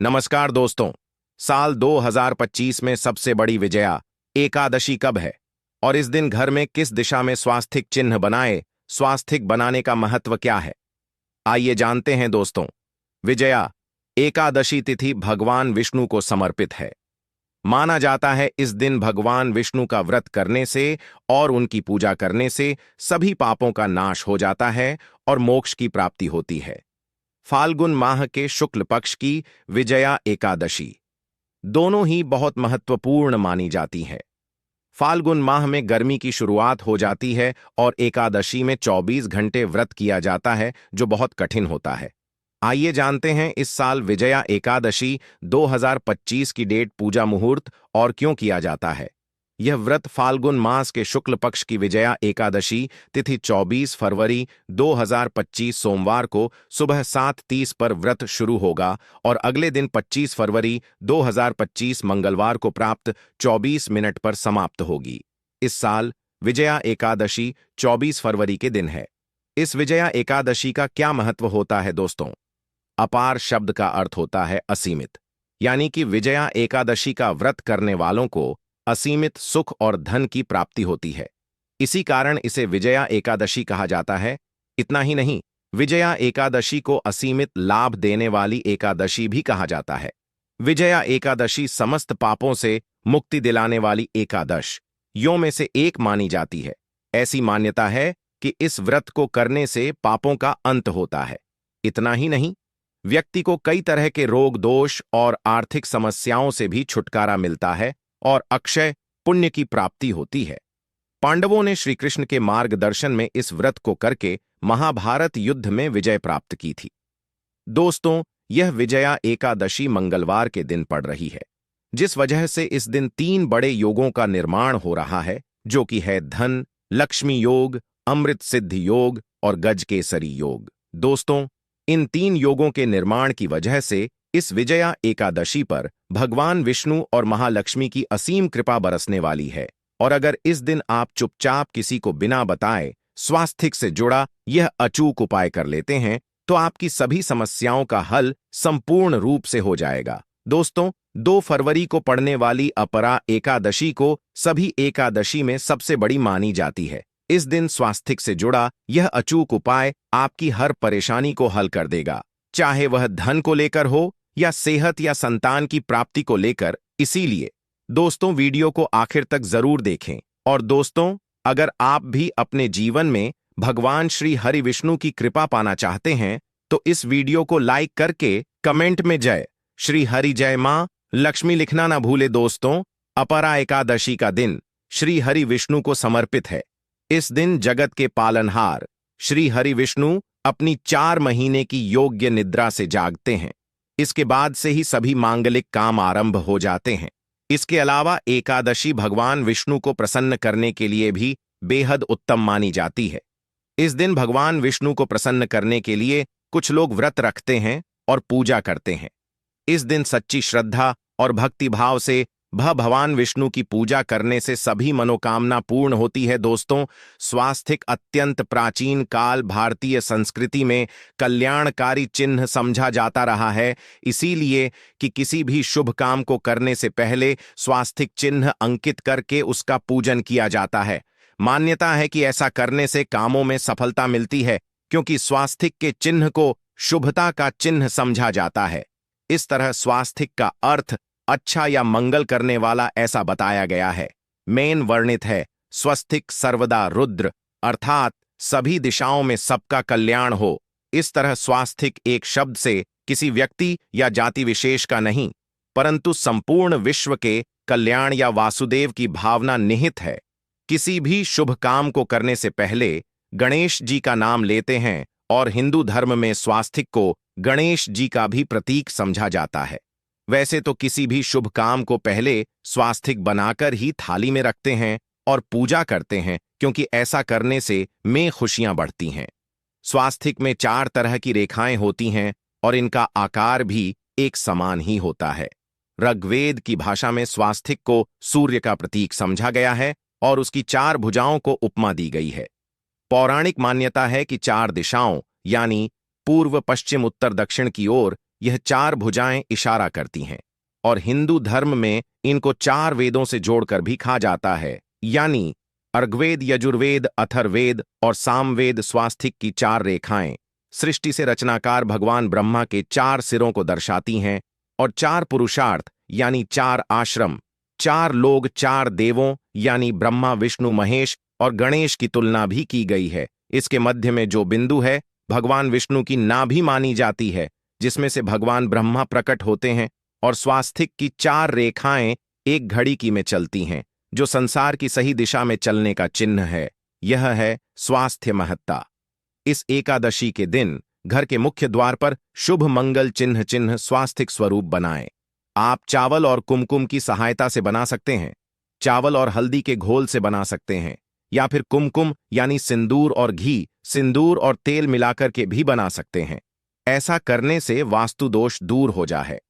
नमस्कार दोस्तों। साल 2025 में सबसे बड़ी विजया एकादशी कब है और इस दिन घर में किस दिशा में स्वास्तिक चिन्ह बनाए? स्वास्तिक बनाने का महत्व क्या है, आइए जानते हैं दोस्तों। विजया एकादशी तिथि भगवान विष्णु को समर्पित है। माना जाता है इस दिन भगवान विष्णु का व्रत करने से और उनकी पूजा करने से सभी पापों का नाश हो जाता है और मोक्ष की प्राप्ति होती है। फाल्गुन माह के शुक्ल पक्ष की विजया एकादशी दोनों ही बहुत महत्वपूर्ण मानी जाती है। फाल्गुन माह में गर्मी की शुरुआत हो जाती है और एकादशी में 24 घंटे व्रत किया जाता है, जो बहुत कठिन होता है। आइए जानते हैं इस साल विजया एकादशी 2025 की डेट, पूजा मुहूर्त और क्यों किया जाता है। यह व्रत फाल्गुन मास के शुक्ल पक्ष की विजया एकादशी तिथि 24 फरवरी 2025 सोमवार को सुबह 7:30 पर व्रत शुरू होगा और अगले दिन 25 फरवरी 2025 मंगलवार को प्राप्त 24 मिनट पर समाप्त होगी। इस साल विजया एकादशी 24 फरवरी के दिन है। इस विजया एकादशी का क्या महत्व होता है दोस्तों? अपार शब्द का अर्थ होता है असीमित, यानी कि विजया एकादशी का व्रत करने वालों को असीमित सुख और धन की प्राप्ति होती है। इसी कारण इसे विजया एकादशी कहा जाता है। इतना ही नहीं, विजया एकादशी को असीमित लाभ देने वाली एकादशी भी कहा जाता है। विजया एकादशी समस्त पापों से मुक्ति दिलाने वाली एकादश यों में से एक मानी जाती है। ऐसी मान्यता है कि इस व्रत को करने से पापों का अंत होता है। इतना ही नहीं, व्यक्ति को कई तरह के रोग दोष और आर्थिक समस्याओं से भी छुटकारा मिलता है और अक्षय पुण्य की प्राप्ति होती है। पांडवों ने श्री कृष्ण के मार्गदर्शन में इस व्रत को करके महाभारत युद्ध में विजय प्राप्त की थी। दोस्तों, यह विजया एकादशी मंगलवार के दिन पड़ रही है, जिस वजह से इस दिन 3 बड़े योगों का निर्माण हो रहा है, जो कि है धन लक्ष्मी योग, अमृत सिद्धि योग और गजकेसरी योग। दोस्तों, इन 3 योगों के निर्माण की वजह से इस विजया एकादशी पर भगवान विष्णु और महालक्ष्मी की असीम कृपा बरसने वाली है। और अगर इस दिन आप चुपचाप किसी को बिना बताए स्वास्तिक से जुड़ा यह अचूक उपाय कर लेते हैं, तो आपकी सभी समस्याओं का हल संपूर्ण रूप से हो जाएगा। दोस्तों, 2 फरवरी को पड़ने वाली अपरा एकादशी को सभी एकादशी में सबसे बड़ी मानी जाती है। इस दिन स्वास्तिक से जुड़ा यह अचूक उपाय आपकी हर परेशानी को हल कर देगा, चाहे वह धन को लेकर हो या सेहत या संतान की प्राप्ति को लेकर। इसीलिए दोस्तों, वीडियो को आखिर तक जरूर देखें। और दोस्तों, अगर आप भी अपने जीवन में भगवान श्री हरि विष्णु की कृपा पाना चाहते हैं, तो इस वीडियो को लाइक करके कमेंट में जय श्री हरि जय मां लक्ष्मी लिखना ना भूले। दोस्तों, अपरा एकादशी का दिन श्री हरि विष्णु को समर्पित है। इस दिन जगत के पालनहार श्री हरि विष्णु अपनी 4 महीने की योग्य निद्रा से जागते हैं। इसके बाद से ही सभी मांगलिक काम आरंभ हो जाते हैं। इसके अलावा एकादशी भगवान विष्णु को प्रसन्न करने के लिए भी बेहद उत्तम मानी जाती है। इस दिन भगवान विष्णु को प्रसन्न करने के लिए कुछ लोग व्रत रखते हैं और पूजा करते हैं। इस दिन सच्ची श्रद्धा और भक्तिभाव से भगवान विष्णु की पूजा करने से सभी मनोकामना पूर्ण होती है। दोस्तों, स्वास्तिक अत्यंत प्राचीन काल भारतीय संस्कृति में कल्याणकारी चिन्ह समझा जाता रहा है, इसीलिए कि किसी भी शुभ काम को करने से पहले स्वास्तिक चिन्ह अंकित करके उसका पूजन किया जाता है। मान्यता है कि ऐसा करने से कामों में सफलता मिलती है, क्योंकि स्वास्तिक के चिन्ह को शुभता का चिन्ह समझा जाता है। इस तरह स्वास्तिक का अर्थ अच्छा या मंगल करने वाला ऐसा बताया गया है। मेन वर्णित है स्वस्तिक सर्वदा रुद्र, अर्थात सभी दिशाओं में सबका कल्याण हो। इस तरह स्वास्तिक एक शब्द से किसी व्यक्ति या जाति विशेष का नहीं, परंतु संपूर्ण विश्व के कल्याण या वासुदेव की भावना निहित है। किसी भी शुभ काम को करने से पहले गणेश जी का नाम लेते हैं और हिंदू धर्म में स्वास्तिक को गणेश जी का भी प्रतीक समझा जाता है। वैसे तो किसी भी शुभ काम को पहले स्वास्तिक बनाकर ही थाली में रखते हैं और पूजा करते हैं, क्योंकि ऐसा करने से में खुशियां बढ़ती हैं। स्वास्तिक में 4 तरह की रेखाएं होती हैं और इनका आकार भी एक समान ही होता है। ऋग्वेद की भाषा में स्वास्तिक को सूर्य का प्रतीक समझा गया है और उसकी 4 भुजाओं को उपमा दी गई है। पौराणिक मान्यता है कि 4 दिशाओं यानी पूर्व पश्चिम उत्तर दक्षिण की ओर यह 4 भुजाएं इशारा करती हैं और हिंदू धर्म में इनको 4 वेदों से जोड़कर भी कहा जाता है, यानी अर्ग्वेद, यजुर्वेद, अथर्ववेद और सामवेद। स्वास्तिक की 4 रेखाएं सृष्टि से रचनाकार भगवान ब्रह्मा के 4 सिरों को दर्शाती हैं और 4 पुरुषार्थ यानी 4 आश्रम, 4 लोग, 4 देवों यानी ब्रह्मा, विष्णु, महेश और गणेश की तुलना भी की गई है। इसके मध्य में जो बिंदु है भगवान विष्णु की नाभि मानी जाती है, जिसमें से भगवान ब्रह्मा प्रकट होते हैं। और स्वास्तिक की 4 रेखाएं एक घड़ी की में चलती हैं, जो संसार की सही दिशा में चलने का चिन्ह है। यह है स्वास्थ्य महत्ता। इस एकादशी के दिन घर के मुख्य द्वार पर शुभ मंगल चिन्ह स्वास्तिक स्वरूप बनाएं। आप चावल और कुमकुम की सहायता से बना सकते हैं, चावल और हल्दी के घोल से बना सकते हैं, या फिर कुमकुम यानी सिंदूर और घी, सिंदूर और तेल मिलाकर के भी बना सकते हैं। ऐसा करने से वास्तु दोष दूर हो जाए।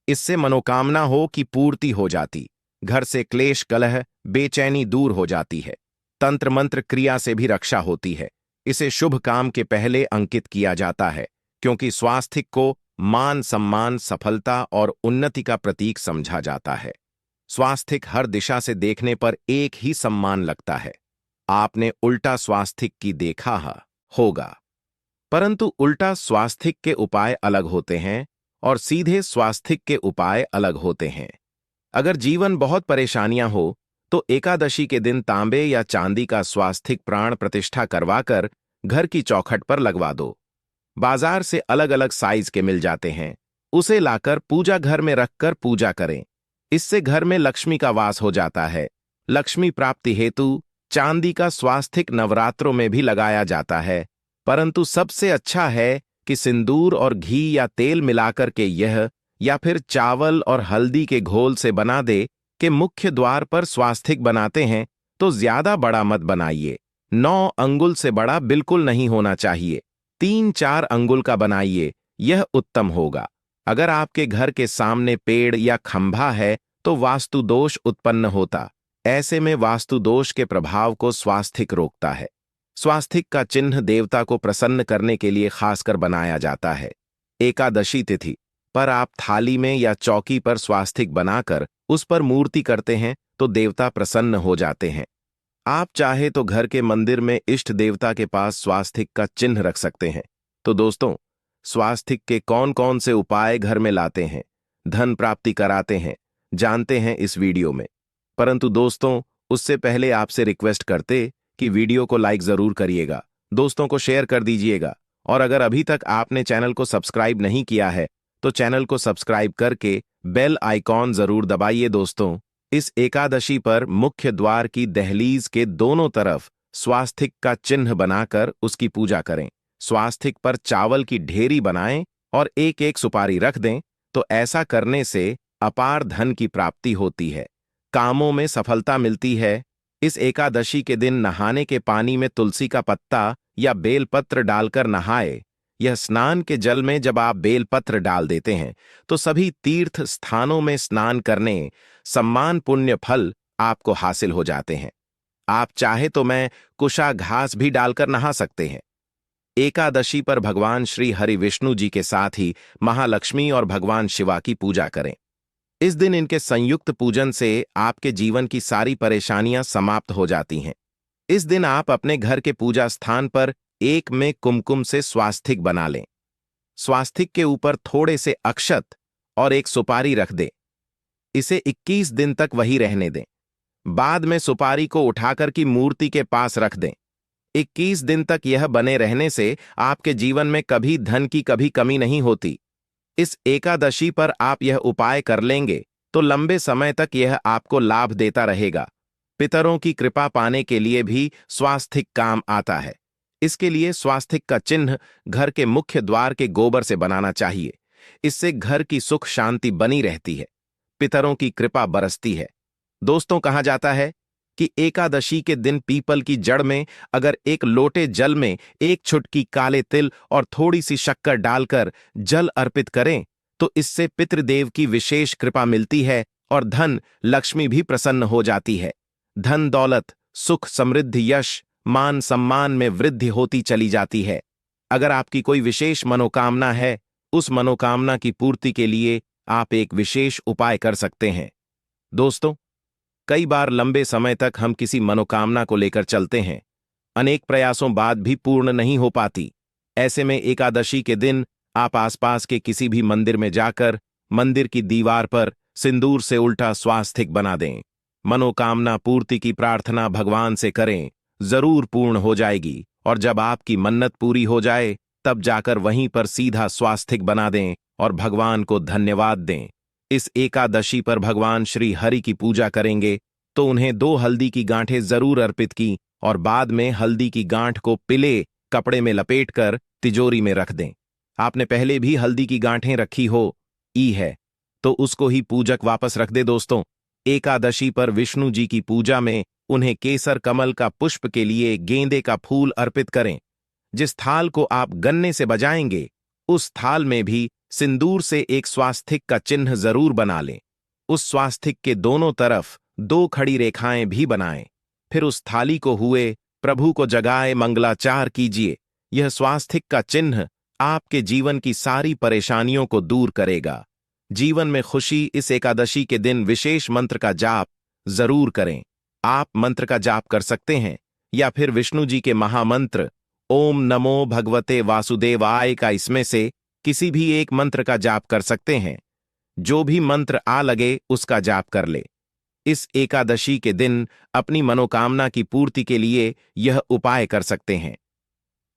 इससे मनोकामना हो की पूर्ति हो जाती, घर से क्लेश, कलह, बेचैनी दूर हो जाती है। तंत्र मंत्र क्रिया से भी रक्षा होती है। इसे शुभ काम के पहले अंकित किया जाता है, क्योंकि स्वास्तिक को मान, सम्मान, सफलता और उन्नति का प्रतीक समझा जाता है। स्वास्तिक हर दिशा से देखने पर एक ही सम्मान लगता है। आपने उल्टा स्वास्तिक की देखा होगा, परंतु उल्टा स्वास्तिक के उपाय अलग होते हैं और सीधे स्वास्तिक के उपाय अलग होते हैं। अगर जीवन बहुत परेशानियां हो तो एकादशी के दिन तांबे या चांदी का स्वास्तिक प्राण प्रतिष्ठा करवाकर घर की चौखट पर लगवा दो। बाजार से अलग अलग साइज के मिल जाते हैं, उसे लाकर पूजा घर में रखकर पूजा करें। इससे घर में लक्ष्मी का वास हो जाता है। लक्ष्मी प्राप्ति हेतु चांदी का स्वास्तिक नवरात्रों में भी लगाया जाता है, परंतु सबसे अच्छा है कि सिंदूर और घी या तेल मिलाकर के यह, या फिर चावल और हल्दी के घोल से बना दे कि मुख्य द्वार पर स्वास्तिक बनाते हैं तो ज्यादा बड़ा मत बनाइए। 9 अंगुल से बड़ा बिल्कुल नहीं होना चाहिए। 3-4 अंगुल का बनाइए, यह उत्तम होगा। अगर आपके घर के सामने पेड़ या खंभा है तो वास्तु दोष उत्पन्न होता। ऐसे में वास्तु दोष के प्रभाव को स्वास्तिक रोकता है। स्वास्तिक का चिन्ह देवता को प्रसन्न करने के लिए खासकर बनाया जाता है। एकादशी तिथि पर आप थाली में या चौकी पर स्वास्तिक बनाकर उस पर मूर्ति करते हैं तो देवता प्रसन्न हो जाते हैं। आप चाहे तो घर के मंदिर में इष्ट देवता के पास स्वास्तिक का चिन्ह रख सकते हैं। तो दोस्तों, स्वास्तिक के कौन कौन से उपाय घर में लाते हैं, धन प्राप्ति कराते हैं, जानते हैं इस वीडियो में। परंतु दोस्तों, उससे पहले आपसे रिक्वेस्ट करते कि वीडियो को लाइक जरूर करिएगा, दोस्तों को शेयर कर दीजिएगा, और अगर अभी तक आपने चैनल को सब्सक्राइब नहीं किया है तो चैनल को सब्सक्राइब करके बेल आइकॉन जरूर दबाइए। दोस्तों, इस एकादशी पर मुख्य द्वार की दहलीज के दोनों तरफ स्वास्तिक का चिन्ह बनाकर उसकी पूजा करें। स्वास्तिक पर चावल की ढेरी बनाएं और एक एक सुपारी रख दें, तो ऐसा करने से अपार धन की प्राप्ति होती है, कामों में सफलता मिलती है। इस एकादशी के दिन नहाने के पानी में तुलसी का पत्ता या बेलपत्र डालकर नहाए। यह स्नान के जल में जब आप बेलपत्र डाल देते हैं तो सभी तीर्थ स्थानों में स्नान करने सम्मान पुण्य फल आपको हासिल हो जाते हैं। आप चाहे तो मैं कुशा घास भी डालकर नहा सकते हैं। एकादशी पर भगवान श्री हरि विष्णु जी के साथ ही महालक्ष्मी और भगवान शिवा की पूजा करें। इस दिन इनके संयुक्त पूजन से आपके जीवन की सारी परेशानियां समाप्त हो जाती हैं। इस दिन आप अपने घर के पूजा स्थान पर एक में कुमकुम से स्वास्तिक बना लें। स्वास्तिक के ऊपर थोड़े से अक्षत और एक सुपारी रख दें। इसे 21 दिन तक वही रहने दें। बाद में सुपारी को उठाकर की मूर्ति के पास रख दें। 21 दिन तक यह बने रहने से आपके जीवन में कभी धन की कभी कमी नहीं होती। इस एकादशी पर आप यह उपाय कर लेंगे तो लंबे समय तक यह आपको लाभ देता रहेगा। पितरों की कृपा पाने के लिए भी स्वास्तिक काम आता है। इसके लिए स्वास्तिक का चिन्ह घर के मुख्य द्वार के गोबर से बनाना चाहिए। इससे घर की सुख शांति बनी रहती है, पितरों की कृपा बरसती है। दोस्तों, कहा जाता है कि एकादशी के दिन पीपल की जड़ में अगर एक लोटे जल में एक चुटकी काले तिल और थोड़ी सी शक्कर डालकर जल अर्पित करें तो इससे पितृदेव की विशेष कृपा मिलती है और धन लक्ष्मी भी प्रसन्न हो जाती है। धन दौलत, सुख, समृद्धि, यश, मान सम्मान में वृद्धि होती चली जाती है। अगर आपकी कोई विशेष मनोकामना है उस मनोकामना की पूर्ति के लिए आप एक विशेष उपाय कर सकते हैं। दोस्तों, कई बार लंबे समय तक हम किसी मनोकामना को लेकर चलते हैं, अनेक प्रयासों बाद भी पूर्ण नहीं हो पाती। ऐसे में एकादशी के दिन आप आसपास के किसी भी मंदिर में जाकर मंदिर की दीवार पर सिंदूर से उल्टा स्वास्तिक बना दें। मनोकामना पूर्ति की प्रार्थना भगवान से करें, जरूर पूर्ण हो जाएगी। और जब आपकी मन्नत पूरी हो जाए तब जाकर वहीं पर सीधा स्वास्तिक बना दें और भगवान को धन्यवाद दें। इस एकादशी पर भगवान श्री हरि की पूजा करेंगे तो उन्हें 2 हल्दी की गांठें जरूर अर्पित की और बाद में हल्दी की गांठ को पीले कपड़े में लपेटकर तिजोरी में रख दें। आपने पहले भी हल्दी की गांठें रखी हो ई है तो उसको ही पूजक वापस रख दे। दोस्तों, एकादशी पर विष्णु जी की पूजा में उन्हें केसर कमल का पुष्प के लिए गेंदे का फूल अर्पित करें। जिस थाल को आप गन्ने से बजाएंगे उस थाल में भी सिंदूर से एक स्वास्तिक का चिन्ह जरूर बना लें। उस स्वास्तिक के दोनों तरफ 2 खड़ी रेखाएं भी बनाएं। फिर उस थाली को हुए प्रभु को जगाए मंगलाचार कीजिए। यह स्वास्तिक का चिन्ह आपके जीवन की सारी परेशानियों को दूर करेगा। जीवन में खुशी इस एकादशी के दिन विशेष मंत्र का जाप जरूर करें। आप मंत्र का जाप कर सकते हैं या फिर विष्णु जी के महामंत्र ओम नमो भगवते वासुदेवाय का इसमें से किसी भी एक मंत्र का जाप कर सकते हैं। जो भी मंत्र आ लगे उसका जाप कर ले। इस एकादशी के दिन अपनी मनोकामना की पूर्ति के लिए यह उपाय कर सकते हैं।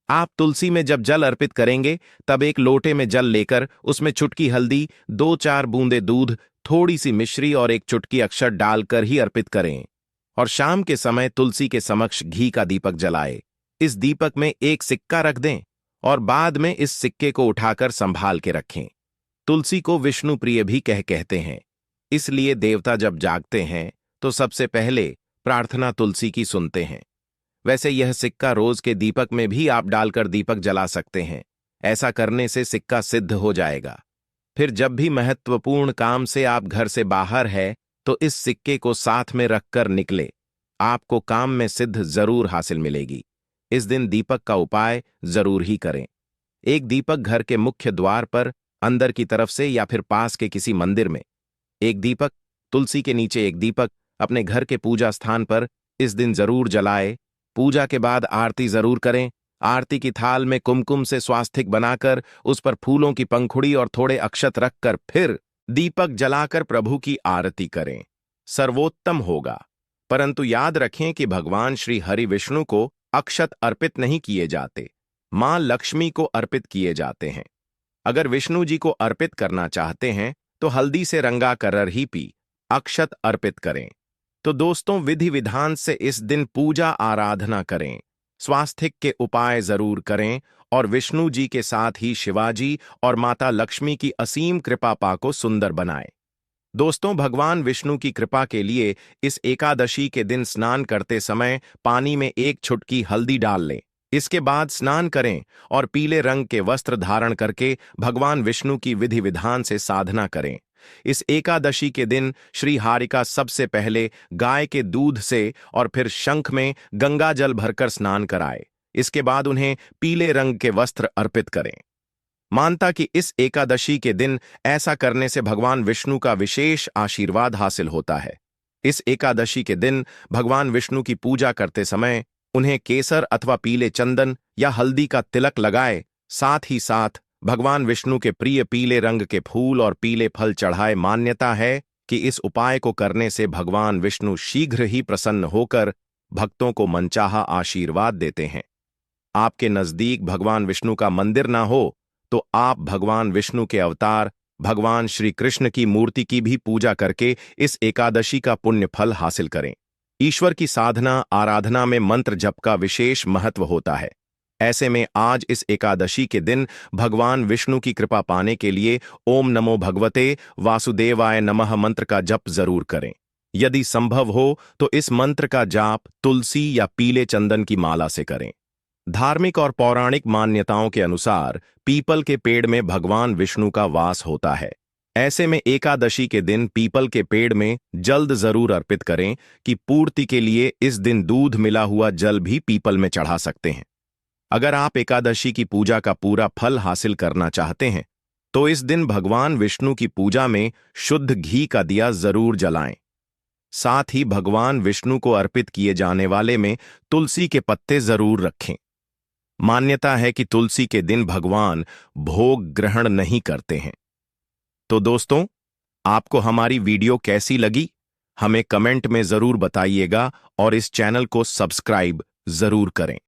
आप तुलसी में जब जल अर्पित करेंगे तब एक लोटे में जल लेकर उसमें चुटकी हल्दी, 2-4 बूंदे दूध, थोड़ी सी मिश्री और एक चुटकी अक्षत डालकर ही अर्पित करें। और शाम के समय तुलसी के समक्ष घी का दीपक जलाए। इस दीपक में एक सिक्का रख दें और बाद में इस सिक्के को उठाकर संभाल के रखें। तुलसी को विष्णु प्रिय भी कहते हैं, इसलिए देवता जब जागते हैं तो सबसे पहले प्रार्थना तुलसी की सुनते हैं। वैसे यह सिक्का रोज के दीपक में भी आप डालकर दीपक जला सकते हैं। ऐसा करने से सिक्का सिद्ध हो जाएगा। फिर जब भी महत्वपूर्ण काम से आप घर से बाहर है तो इस सिक्के को साथ में रखकर निकले। आपको काम में सिद्ध जरूर हासिल मिलेगी। इस दिन दीपक का उपाय जरूर ही करें। एक दीपक घर के मुख्य द्वार पर अंदर की तरफ से या फिर पास के किसी मंदिर में एक दीपक, तुलसी के नीचे एक दीपक अपने घर के पूजा स्थान पर इस दिन जरूर जलाए। पूजा के बाद आरती जरूर करें। आरती की थाल में कुमकुम से स्वास्तिक बनाकर उस पर फूलों की पंखुड़ी और थोड़े अक्षत रखकर फिर दीपक जलाकर प्रभु की आरती करें। सर्वोत्तम होगा। परंतु याद रखें कि भगवान श्री हरि विष्णु को अक्षत अर्पित नहीं किए जाते, मां लक्ष्मी को अर्पित किए जाते हैं। अगर विष्णु जी को अर्पित करना चाहते हैं तो हल्दी से रंगा कर ही पी अक्षत अर्पित करें। तो दोस्तों, विधि विधान से इस दिन पूजा आराधना करें, स्वास्तिक के उपाय जरूर करें और विष्णु जी के साथ ही शिवाजी और माता लक्ष्मी की असीम कृपा पाको सुंदर बनाएं। दोस्तों, भगवान विष्णु की कृपा के लिए इस एकादशी के दिन स्नान करते समय पानी में एक चुटकी हल्दी डाल लें। इसके बाद स्नान करें और पीले रंग के वस्त्र धारण करके भगवान विष्णु की विधि विधान से साधना करें। इस एकादशी के दिन श्री हरि का सबसे पहले गाय के दूध से और फिर शंख में गंगा जल भरकर स्नान कराए। इसके बाद उन्हें पीले रंग के वस्त्र अर्पित करें। मानता कि इस एकादशी के दिन ऐसा करने से भगवान विष्णु का विशेष आशीर्वाद हासिल होता है। इस एकादशी के दिन भगवान विष्णु की पूजा करते समय उन्हें केसर अथवा पीले चंदन या हल्दी का तिलक लगाए। साथ ही साथ भगवान विष्णु के प्रिय पीले रंग के फूल और पीले फल चढ़ाए। मान्यता है कि इस उपाय को करने से भगवान विष्णु शीघ्र ही प्रसन्न होकर भक्तों को मनचाहा आशीर्वाद देते हैं। आपके नजदीक भगवान विष्णु का मंदिर ना हो तो आप भगवान विष्णु के अवतार भगवान श्री कृष्ण की मूर्ति की भी पूजा करके इस एकादशी का पुण्य फल हासिल करें। ईश्वर की साधना आराधना में मंत्र जप का विशेष महत्व होता है। ऐसे में आज इस एकादशी के दिन भगवान विष्णु की कृपा पाने के लिए ओम नमो भगवते वासुदेवाय नमः मंत्र का जप जरूर करें। यदि संभव हो तो इस मंत्र का जाप तुलसी या पीले चंदन की माला से करें। धार्मिक और पौराणिक मान्यताओं के अनुसार पीपल के पेड़ में भगवान विष्णु का वास होता है। ऐसे में एकादशी के दिन पीपल के पेड़ में जल्द जरूर अर्पित करें कि पूर्ति के लिए इस दिन दूध मिला हुआ जल भी पीपल में चढ़ा सकते हैं। अगर आप एकादशी की पूजा का पूरा फल हासिल करना चाहते हैं तो इस दिन भगवान विष्णु की पूजा में शुद्ध घी का दिया जरूर जलाएं। साथ ही भगवान विष्णु को अर्पित किए जाने वाले में तुलसी के पत्ते जरूर रखें। मान्यता है कि तुलसी के दिन भगवान भोग ग्रहण नहीं करते हैं। तो दोस्तों, आपको हमारी वीडियो कैसी लगी हमें कमेंट में जरूर बताइएगा और इस चैनल को सब्सक्राइब जरूर करें।